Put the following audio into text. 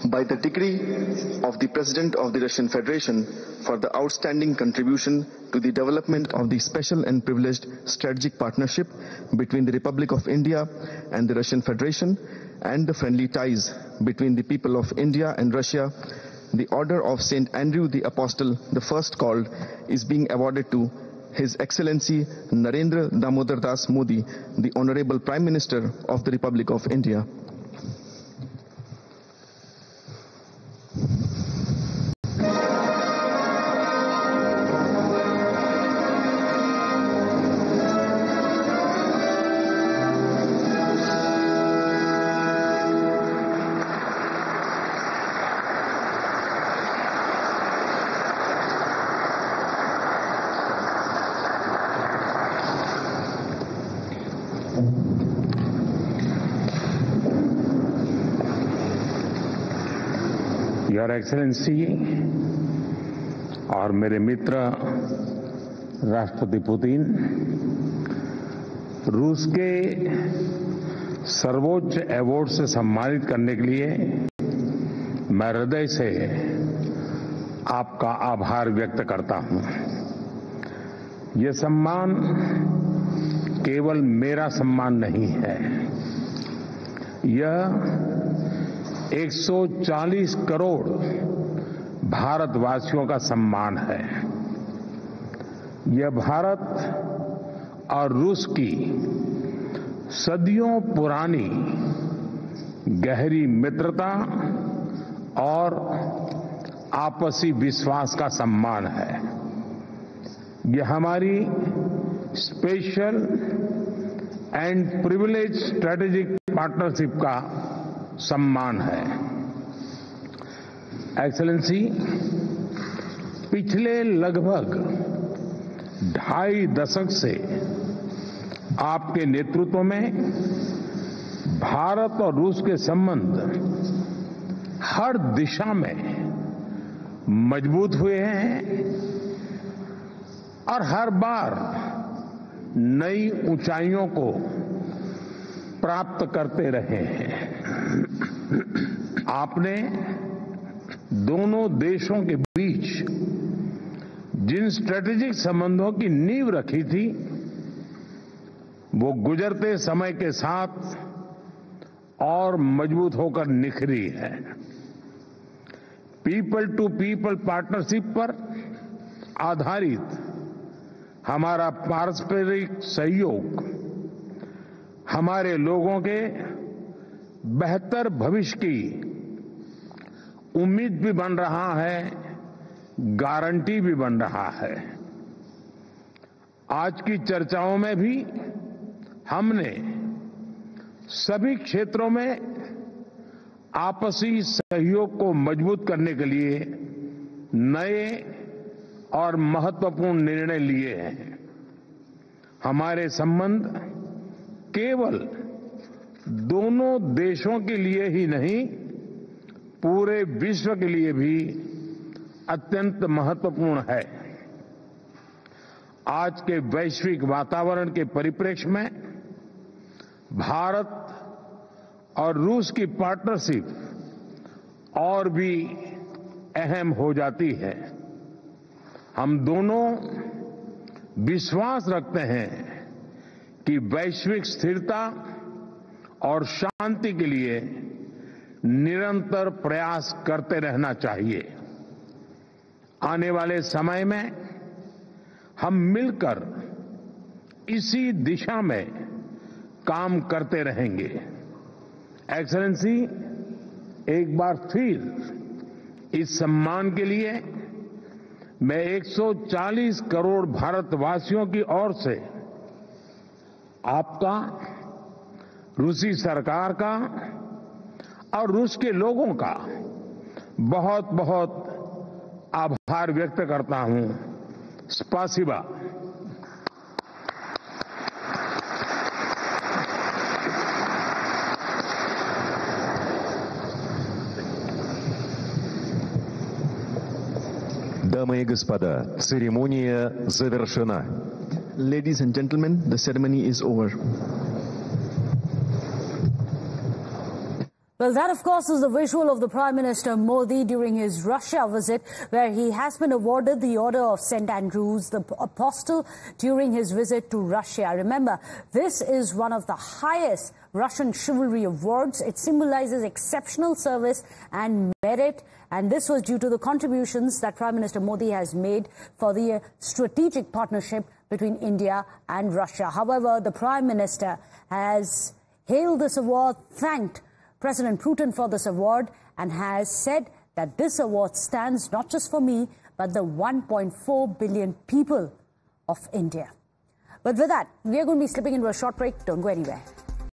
by the decree of the President of the Russian Federation for the outstanding contribution to the development of the special and privileged strategic partnership between the Republic of India and the Russian Federation and the friendly ties between the people of India and Russia, the Order of St. Andrew the Apostle, the first called, is being awarded to His Excellency Narendra Damodar Das Modi, the Honorable Prime Minister of the Republic of India. Your excellency और मेरे मित्र राष्ट्रपति Putin, रूस के सर्वोच्च award से सम्मानित करने के लिए मैं हृदय से आपका आभार व्यक्त करता हूं। यह सम्मान केवल मेरा सम्मान नहीं है, यह 140 करोड़ भारतवासियों का सम्मान है। यह भारत और रूस की सदियों पुरानी गहरी मित्रता और आपसी विश्वास का सम्मान है। यह हमारी special and privilege strategic partnership का सम्मान है। एक्सेलेंसी, पिछले लगभग 2.5 दशक से आपके नेतृत्व में भारत और रूस के संबंध हर दिशा में मजबूत हुए हैं और हर बार नई ऊंचाइयों को प्राप्त करते रहे हैं। आपने दोनों देशों के बीच जिन स्ट्रेटेजिक संबंधों की नींव रखी थी, वो गुजरते समय के साथ और मजबूत होकर निखरी है। पीपल टू पीपल पार्टनरशिप पर आधारित हमारा पारस्परिक सहयोग हमारे लोगों के बेहतर भविष्य की उम्मीद भी बन रहा है, गारंटी भी बन रहा है। आज की चर्चाओं में भी हमने सभी क्षेत्रों में आपसी सहयोग को मजबूत करने के लिए नए और महत्वपूर्ण निर्णय लिए हैं। हमारे संबंध केवल दोनों देशों के लिए ही नहीं, पूरे विश्व के लिए भी अत्यंत महत्वपूर्ण है। आज के वैश्विक वातावरण के परिप्रेक्ष्य में भारत और रूस की पार्टनरशिप और भी अहम हो जाती है। हम दोनों विश्वास रखते हैं कि वैश्विक स्थिरता और शांति के लिए निरंतर प्रयास करते रहना चाहिए। आने वाले समय में हम मिलकर इसी दिशा में काम करते रहेंगे। एक्सेलेंसी, एक बार फिर इस सम्मान के लिए मैं 140 करोड़ भारतवासियों की ओर से आपका, रूसी सरकार का और रूस के लोगों का बहुत बहुत आभार व्यक्त करता हूं। स्पासिबा। Дамы и господа, церемония завершена. Ladies and gentlemen, the ceremony is over. Well, that, of course, is the visual of the Prime Minister Modi during his Russia visit, where he has been awarded the Order of St. Andrews, the Apostle, during his visit to Russia. Remember, this is one of the highest Russian chivalry awards. It symbolizes exceptional service and merit, and this was due to the contributions that Prime Minister Modi has made for the strategic partnership between India and Russia. However, the Prime Minister has hailed this award, thanked President Putin for this award, and has said that this award stands not just for me, but the 1.4 billion people of India. But with that, we are going to be slipping into a short break. Don't go anywhere.